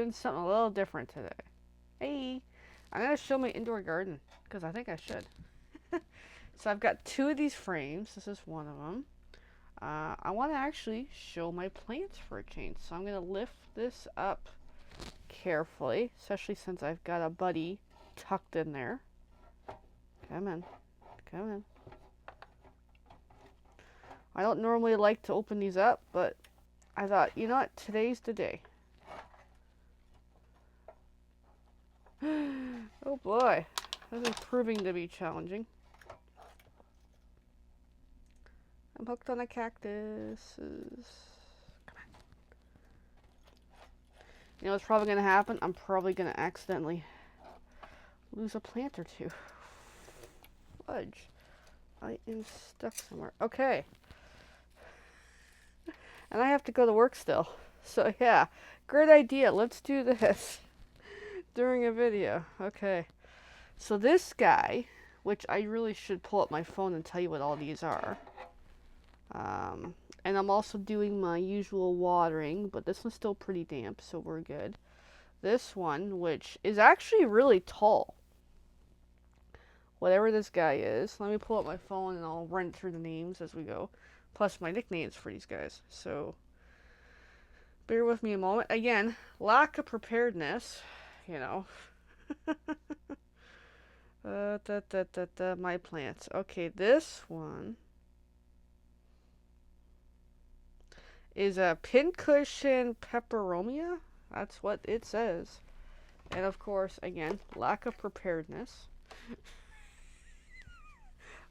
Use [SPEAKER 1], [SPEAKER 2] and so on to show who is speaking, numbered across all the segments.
[SPEAKER 1] doing something a little different today. Hey, I'm going to show my indoor garden because I think I should. So I've got two of these frames. This is one of them. I want to actually show my plants for a change. So I'm going to lift this up carefully, especially since I've got a buddy tucked in there. Come in. Come in. I don't normally like to open these up, but I thought, you know what? Today's the day. Oh boy. This is proving to be challenging. I'm hooked on the cactus. Come on. You know what's probably going to happen? I'm probably going to accidentally lose a plant or two. Fudge. I am stuck somewhere. Okay. And I have to go to work still. So yeah, great idea. Let's do this during a video. Okay. So this guy, which I really should pull up my phone and tell you what all these are. And I'm also doing my usual watering, but this one's still pretty damp, so we're good. This one, which is actually really tall. Whatever this guy is. Let me pull up my phone and I'll run through the names as we go. Plus my nicknames for these guys. So bear with me a moment. Again, lack of preparedness, you know. My plants. Okay, this one is a pincushion peperomia. That's what it says. And of course, again, lack of preparedness.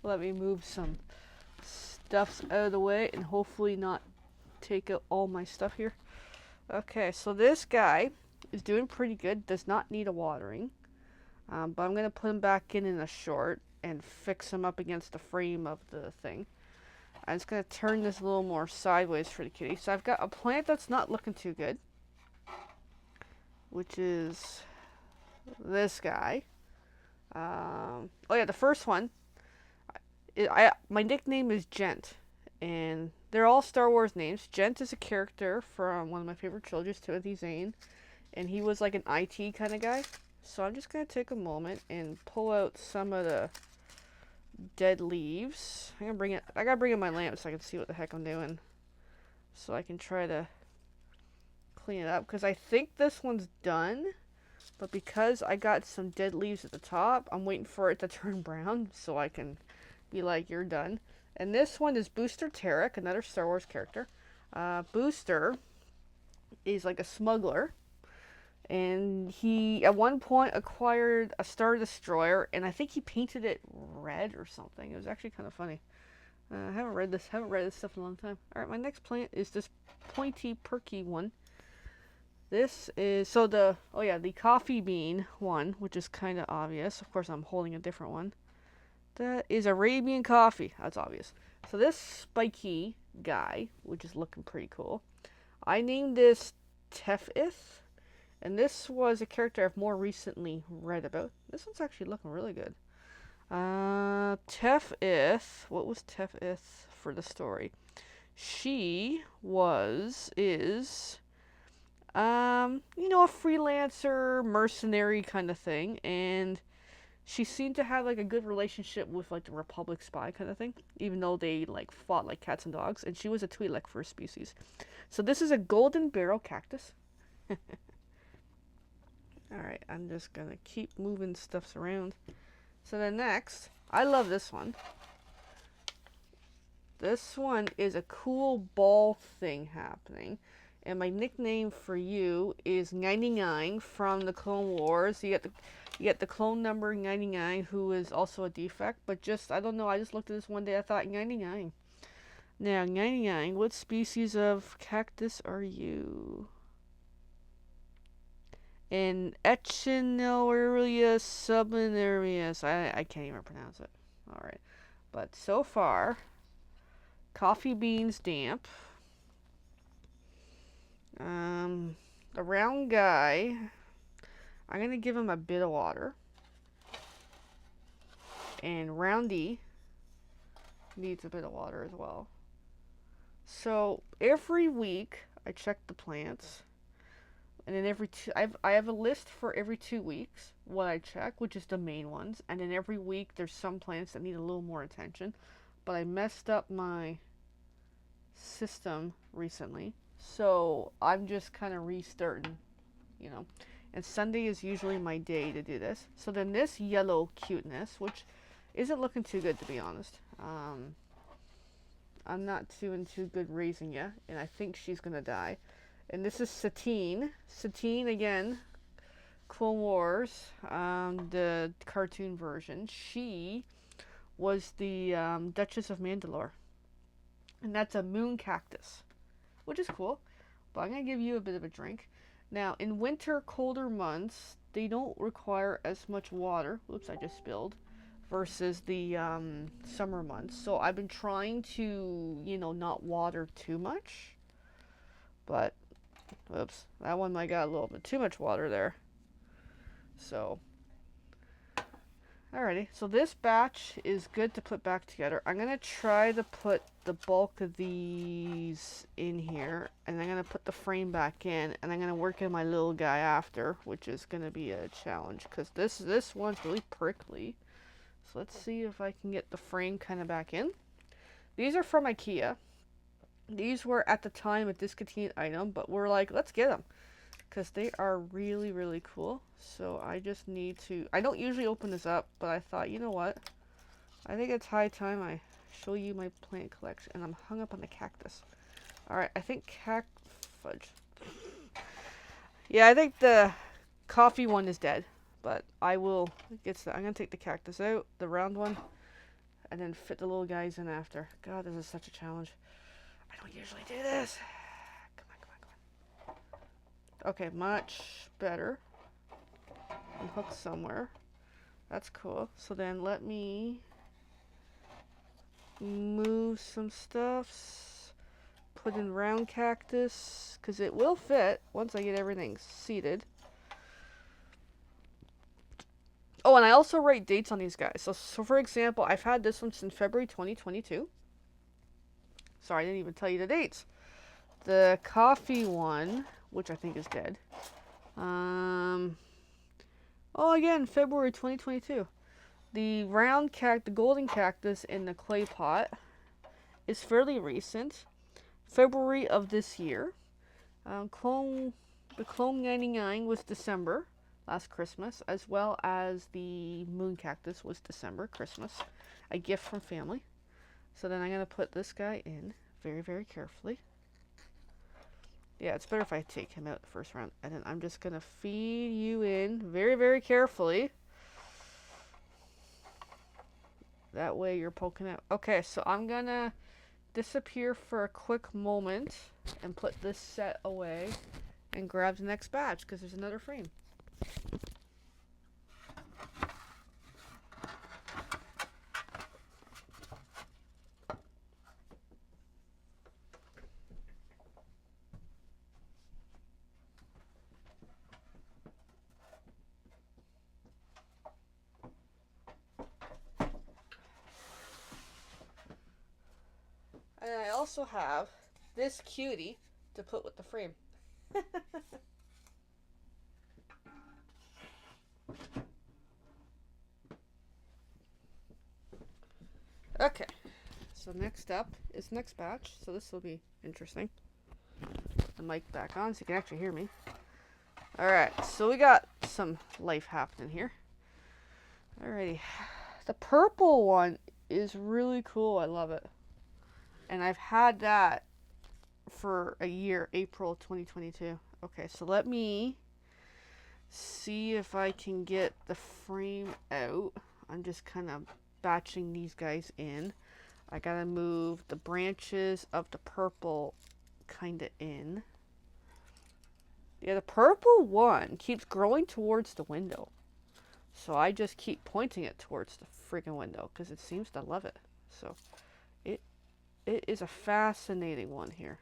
[SPEAKER 1] Let me move some stuffs out of the way and hopefully not take out all my stuff here. Okay, so this guy is doing pretty good. Does not need a watering. But I'm going to put him back in a short and fix him up against the frame of the thing. I'm just going to turn this a little more sideways for the kitty. So I've got a plant that's not looking too good, which is this guy. Oh yeah, the first one. My nickname is Gent, and they're all Star Wars names. Gent is a character from one of my favorite trilogies, Timothy Zahn, and he was like an IT kind of guy. So I'm just going to take a moment and pull out some of the dead leaves. I gotta bring in my lamp so I can see what the heck I'm doing. So I can try to clean it up. Because I think this one's done. But because I got some dead leaves at the top, I'm waiting for it to turn brown so I can be like, you're done. And this one is Booster Terek, another Star Wars character. Booster is like a smuggler. And he, at one point, acquired a Star Destroyer, and I think he painted it red or something. It was actually kind of funny. I haven't read this stuff in a long time. Alright, my next plant is this pointy, perky one. This is, the coffee bean one, which is kind of obvious. Of course, I'm holding a different one. That is Arabian coffee. That's obvious. So this spiky guy, which is looking pretty cool, I named this Tefith. And this was a character I've more recently read about. This one's actually looking really good. Tefith. What was Tefith for the story? She is, a freelancer, mercenary kind of thing. And she seemed to have like a good relationship with like the Republic spy kind of thing. Even though they like fought like cats and dogs. And she was a Twi'lek first species. So this is a golden barrel cactus. Alright, I'm just gonna keep moving stuffs around. So then next, I love this one. This one is a cool ball thing happening. And my nickname for you is 99 from the Clone Wars. You get the clone number 99, who is also a defect. But I don't know, I just looked at this one day, I thought 99. Now, 99, what species of cactus are you? In Echinoria sublinarius. I can't even pronounce it. Alright. But so far, coffee beans damp. The round guy, I'm going to give him a bit of water. And Roundy needs a bit of water as well. So every week, I check the plants. And then I have a list for every 2 weeks what I check, which is the main ones. And then every week there's some plants that need a little more attention. But I messed up my system recently, so I'm just kind of restarting, you know. And Sunday is usually my day to do this. So then this yellow cuteness, which isn't looking too good to be honest. I'm not doing too good raising yet, and I think she's gonna die. And this is Satine. Satine again, Clone Wars, the cartoon version. She was the Duchess of Mandalore, and that's a moon cactus, which is cool. But I'm gonna give you a bit of a drink. Now, in winter, colder months, they don't require as much water. Whoops, I just spilled. Versus the summer months. So I've been trying to, not water too much. But, whoops, that one might got a little bit too much water there. So, alrighty. So this batch is good to put back together. I'm going to try to put the bulk of these in here. And I'm going to put the frame back in. And I'm going to work in my little guy after. Which is going to be a challenge. Because this one's really prickly. So let's see if I can get the frame kind of back in. These are from IKEA. These were at the time a discontinued item, but we're like, let's get them. Because they are really, really cool. So I just need to... I don't usually open this up, but I thought, you know what? I think it's high time I show you my plant collection. And I'm hung up on the cactus. Alright, I think fudge. Yeah, I think the coffee one is dead. But I will get to that. I'm going to take the cactus out, the round one, and then fit the little guys in after. God, this is such a challenge. I don't usually do this. Come on, come on, come on. Okay, much better. I'm hooked somewhere. That's cool. So then let me move some stuffs. Put in round cactus, because it will fit once I get everything seated. Oh, and I also write dates on these guys. So for example, I've had this one since February 2022. Sorry, I didn't even tell you the dates. The coffee one, which I think is dead. Oh, again, February 2022. The the golden cactus in the clay pot is fairly recent. February of this year. The Clone 99 was December. Last Christmas, as well as the moon cactus was December, Christmas. A gift from family. So then I'm going to put this guy in very, very carefully. Yeah, it's better if I take him out the first round. And then I'm just going to feed you in very, very carefully. That way you're poking out. Okay, so I'm going to disappear for a quick moment and put this set away and grab the next batch because there's another frame. And I also have this cutie to put with the frame. Okay, so next up is next batch. So this will be interesting. Put the mic back on so you can actually hear me. Alright, so we got some life happening here. Alrighty. The purple one is really cool. I love it. And I've had that for a year, April 2022. Okay, so let me see if I can get the frame out. I'm just kind of batching these guys in. I gotta move the branches of the purple kind of in. Yeah, the purple one keeps growing towards the window. So I just keep pointing it towards the freaking window because it seems to love it. So it is a fascinating one here.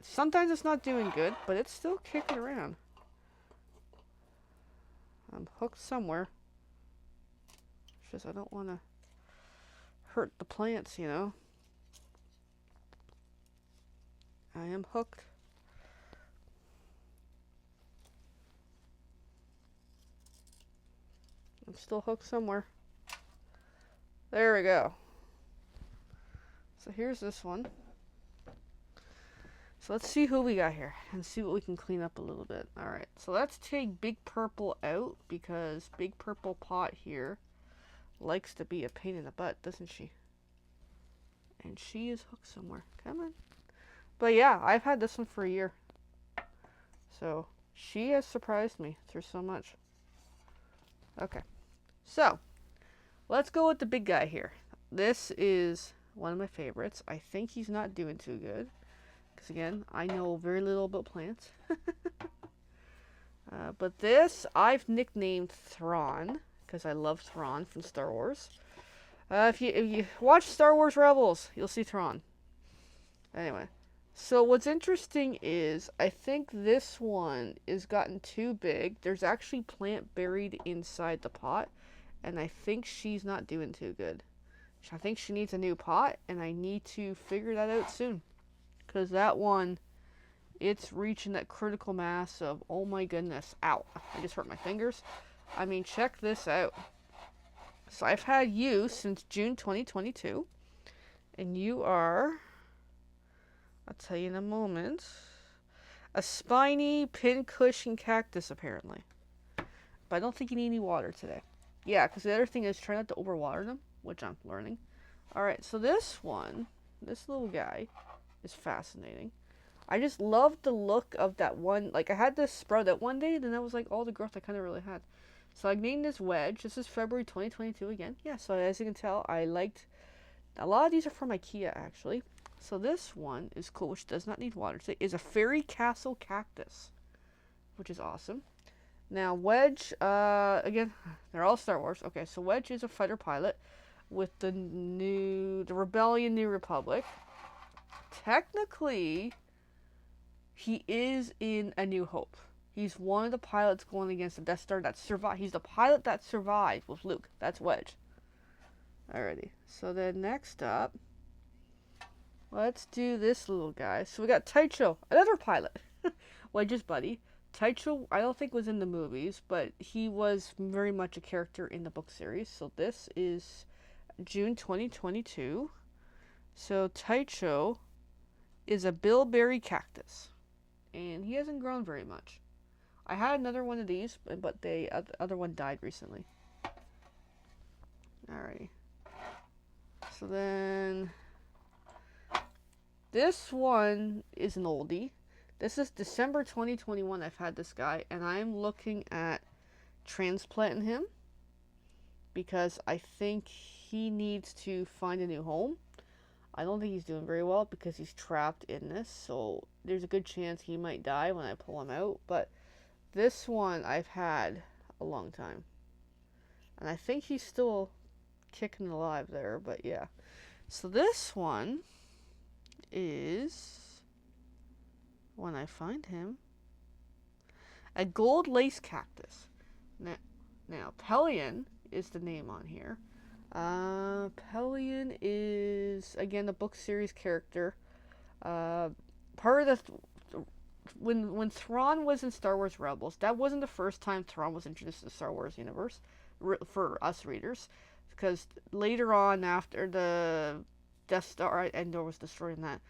[SPEAKER 1] Sometimes it's not doing good, but it's still kicking around. I'm hooked somewhere. It's just I don't want to hurt the plants, you know. I am hooked. I'm still hooked somewhere. There we go. So here's this one. So let's see who we got here and see what we can clean up a little bit. Alright, so let's take Big Purple out because Big Purple Pot here likes to be a pain in the butt, doesn't she? And she is hooked somewhere. Come on. But yeah, I've had this one for a year. So she has surprised me through so much. Okay, so let's go with the big guy here. This is one of my favorites. I think he's not doing too good. Because again, I know very little about plants. But this, I've nicknamed Thrawn. Because I love Thrawn from Star Wars. If you watch Star Wars Rebels, you'll see Thrawn. Anyway. So what's interesting is, I think this one is gotten too big. There's actually plant buried inside the pot. And I think she's not doing too good. I think she needs a new pot. And I need to figure that out soon. Because that one, it's reaching that critical mass of, oh my goodness, ow, I just hurt my fingers. I mean, check this out. So I've had you since June 2022. And you are, I'll tell you in a moment, a spiny pincushion cactus apparently. But I don't think you need any water today. Yeah, because the other thing is try not to overwater them, which I'm learning. Alright, so this one, this little guy, is fascinating. I just love the look of that one. Like, I had this sprout out one day, then that was like all the growth I kind of really had. So I named this Wedge. This is February 2022 again. Yeah, so as you can tell, I liked, a lot of these are from IKEA actually. So this one is cool, which does not need water today, is a Fairy Castle cactus, which is awesome. Now Wedge, again, they're all Star Wars. Okay, so Wedge is a fighter pilot with the Rebellion New Republic. Technically, he is in A New Hope. He's one of the pilots going against the Death Star that survived. He's the pilot that survived with Luke. That's Wedge. Alrighty. So then next up, let's do this little guy. So we got Taicho, another pilot. Wedge's buddy. Taicho, I don't think was in the movies, but he was very much a character in the book series. So this is June 2022. So Taicho is a bilberry cactus, and he hasn't grown very much. I had another one of these, but the other one died recently. Alrighty. So then, this one is an oldie. This is December 2021 I've had this guy, and I'm looking at transplanting him because I think he needs to find a new home. I don't think he's doing very well because he's trapped in this, so there's a good chance he might die when I pull him out. But this one I've had a long time, and I think he's still kicking alive there, but yeah. So this one is, when I find him, a gold lace cactus. Now Pelion is the name on here. Pelion is, again, the book series character. Part of the when Thrawn was in Star Wars Rebels, that wasn't the first time Thrawn was introduced to the Star Wars universe for us readers, because later on, after the Death Star Endor was destroyed in that,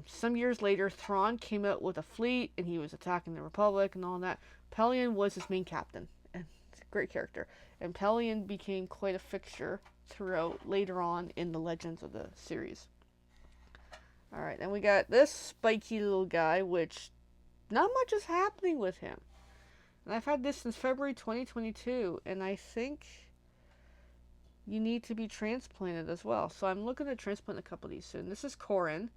[SPEAKER 1] some years later, Thrawn came out with a fleet and he was attacking the Republic and all that. Pelion was his main captain, and it's a great character. And Pelion became quite a fixture throughout later on in the legends of the series. Alright, then we got this spiky little guy, which not much is happening with him. And I've had this since February 2022, and I think you need to be transplanted as well. So I'm looking to transplant a couple of these soon. This is Corin,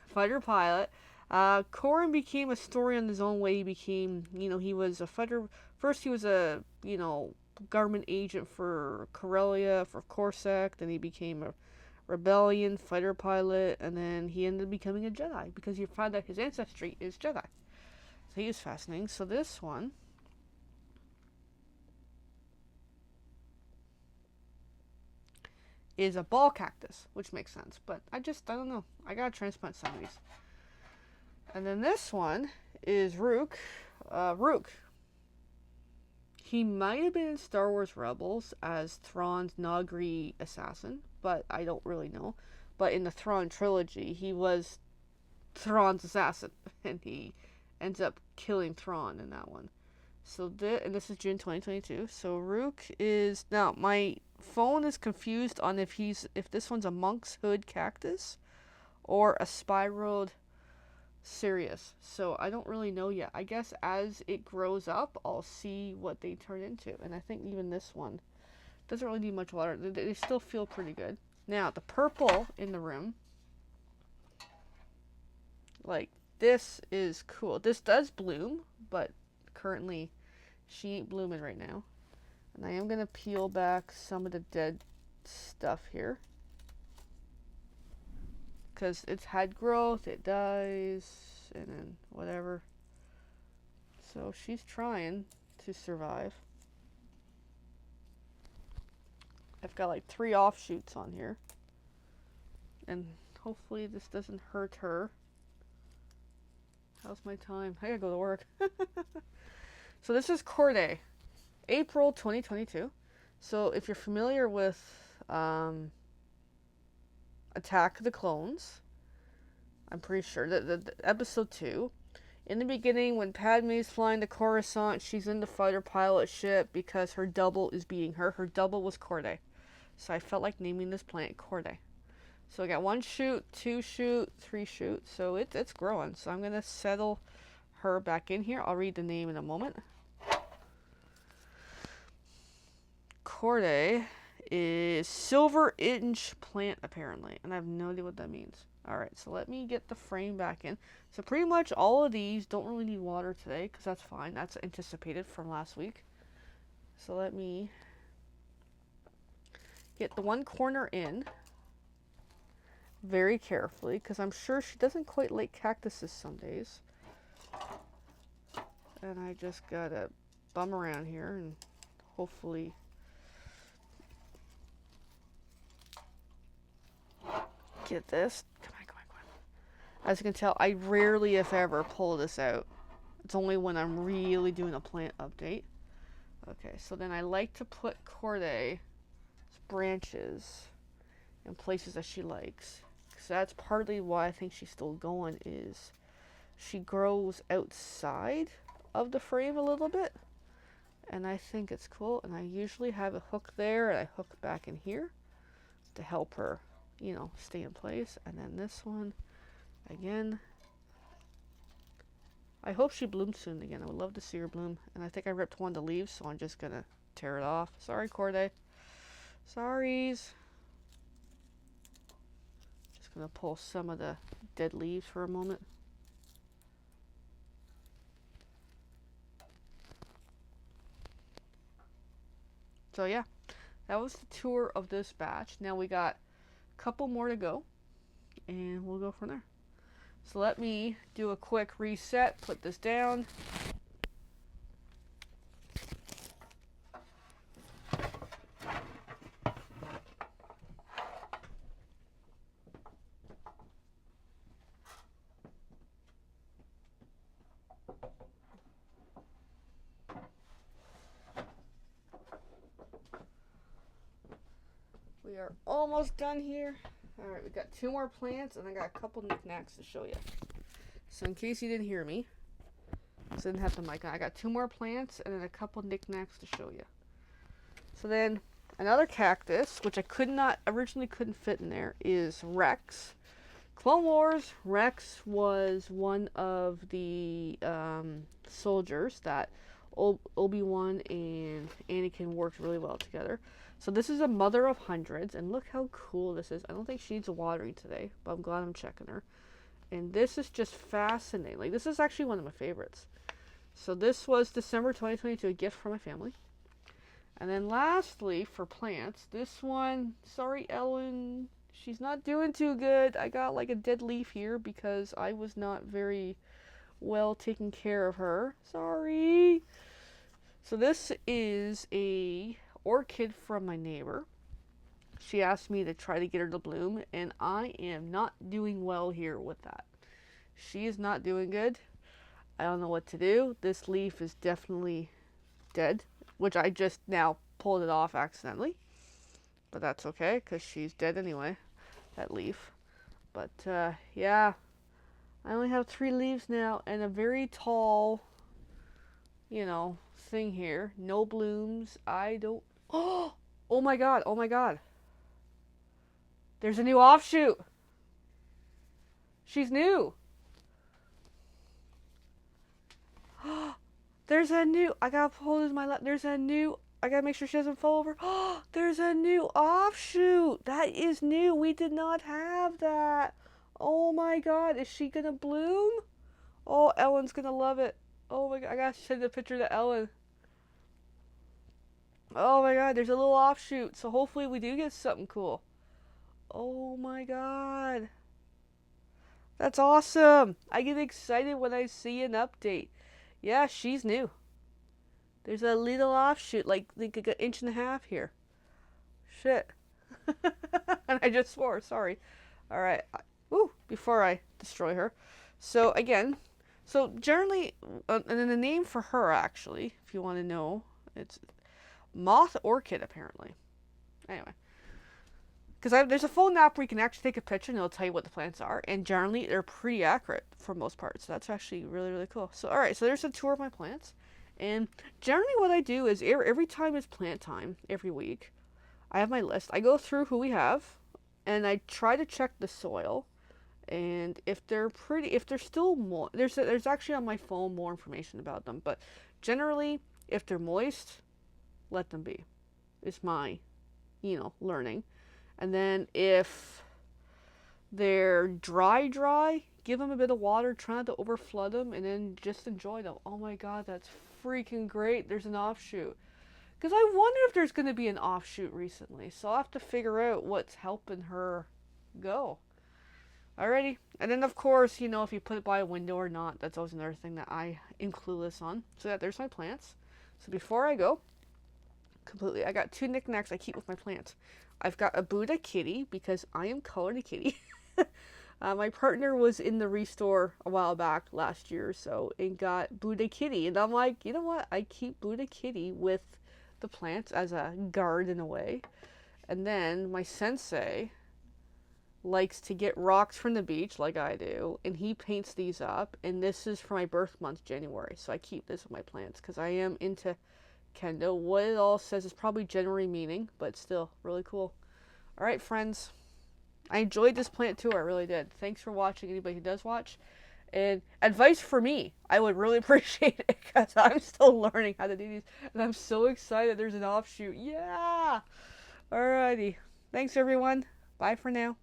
[SPEAKER 1] fighter pilot. Corin became a story in his own way. He became, he was a fighter. First, he was a, government agent for Corellia, for Corsac. Then he became a rebellion fighter pilot, and then he ended up becoming a Jedi because you find out his ancestry is Jedi. So he is fascinating. So this one is a ball cactus, which makes sense, but I don't know. I gotta transplant some of these. And then this one is Rook. Rook. He might have been in Star Wars Rebels as Thrawn's Nagri assassin, but I don't really know. But in the Thrawn trilogy, he was Thrawn's assassin, and he ends up killing Thrawn in that one. So this is June 2022. So Rook is now my phone is confused on if this one's a monk's hood cactus or a spiraled Sirius. So I don't really know yet. I guess as it grows up, I'll see what they turn into. And I think even this one doesn't really need much water. They still feel pretty good. Now the purple in the room, like this is cool. This does bloom, but currently she ain't blooming right now. And I am going to peel back some of the dead stuff here. Because it's had growth, it dies, and then whatever. So she's trying to survive. I've got like 3 offshoots on here. And hopefully this doesn't hurt her. How's my time? I gotta go to work. So this is Corday, April 2022. So if you're familiar with Attack of the Clones, I'm pretty sure that the episode 2, in the beginning when Padme's flying to Coruscant, she's in the fighter pilot ship because her double is beating her. Her double was Corday. So I felt like naming this plant Corday. So I got 1 shoot, 2 shoot, 3 shoot. So it's growing. So I'm going to settle her back in here. I'll read the name in a moment. Corday is silver inch plant apparently. And I have no idea what that means. Alright, so let me get the frame back in. So pretty much all of these don't really need water today because that's fine. That's anticipated from last week. So let me get the one corner in very carefully because I'm sure she doesn't quite like cactuses some days. And I just gotta bum around here and hopefully get this. Come on. As you can tell, I rarely, if ever, pull this out. It's only when I'm really doing a plant update. Okay, so then I like to put Corday's branches in places that she likes. Because that's partly why I think she's still going, is she grows outside of the frame a little bit. And I think it's cool. And I usually have a hook there, and I hook back in here to help her, stay in place. And then this one, again, I hope she blooms soon again. I would love to see her bloom. And I think I ripped one of the leaves, so I'm just going to tear it off. Sorry, Corday. Sorries. Just going to pull some of the dead leaves for a moment. So yeah, that was the tour of this batch. Now we got a couple more to go, and we'll go from there. So let me do a quick reset, put this down. We are almost done here. Alright, we got 2 more plants, and I got a couple knickknacks to show you. So in case you didn't hear me, so I didn't have the mic on, I got 2 more plants and then a couple knickknacks to show you. So then another cactus, which I originally couldn't fit in there, is Rex. Clone Wars, Rex was one of the soldiers that Obi-Wan and Anakin worked really well together. So this is a mother of hundreds, and look how cool this is. I don't think she needs a watering today, but I'm glad I'm checking her. And this is just fascinating. Like, this is actually one of my favorites. So this was December 2022, a gift from my family. And then lastly, for plants, this one, sorry Ellen, she's not doing too good. I got like a dead leaf here because I was not very well taking care of her. Sorry. So this is a orchid from my neighbor. She asked me to try to get her to bloom, and I am not doing well here with that. She is not doing good. I don't know what to do. This leaf is definitely dead. which I just now pulled it off accidentally. But that's okay, because she's dead anyway, that leaf. But yeah, I only have 3 leaves now, and a very tall, thing here. No blooms. I don't. Oh my god! Oh my god! There's a new offshoot. She's new. There's a new. I gotta hold this in my lap. There's a new. I gotta make sure she doesn't fall over. There's a new offshoot. That is new. We did not have that. Oh my god. Is she gonna bloom? Oh, Ellen's gonna love it. Oh my god. I gotta send a picture to Ellen. Oh my god. There's a little offshoot. So hopefully we do get something cool. Oh my god. That's awesome. I get excited when I see an update. Yeah, she's new. There's a little offshoot, like an inch and a half here. Shit. And I just swore, sorry. Alright. Woo, before I destroy her. So, again, so generally, and then the name for her, actually, if you want to know, it's Moth Orchid, apparently. Anyway. Because there's a phone app where you can actually take a picture and it'll tell you what the plants are. And generally, they're pretty accurate for most parts. So that's actually really, really cool. So, alright, so there's a tour of my plants. And generally what I do is every time it's plant time, every week, I have my list. I go through who we have, and I try to check the soil. And if they're still more, there's actually on my phone more information about them. But generally, if they're moist, let them be. It's my, learning. And then if they're dry, give them a bit of water, try not to overflood them, and then just enjoy them. Oh my god, that's freaking great. There's an offshoot. Because I wonder if there's going to be an offshoot recently. So I'll have to figure out what's helping her go. Alrighty. And then, of course, if you put it by a window or not, that's always another thing that I am clueless on. So yeah, there's my plants. So before I go, I got 2 knickknacks I keep with my plants. I've got a Buddha kitty because I am colored a kitty. My partner was in the restore a while back last year, so and got Buddha kitty, and I'm like, you know what? I keep Buddha kitty with the plants as a guard in a way. And then my sensei likes to get rocks from the beach like I do, and he paints these up. And this is for my birth month, January, so I keep this with my plants because I am into Kendo. What it all says is probably January meaning, but still really cool. Alright, friends. I enjoyed this plant tour, I really did. Thanks for watching, anybody who does watch. And advice for me, I would really appreciate it because I'm still learning how to do these. And I'm so excited there's an offshoot. Yeah! Alrighty. Thanks, everyone. Bye for now.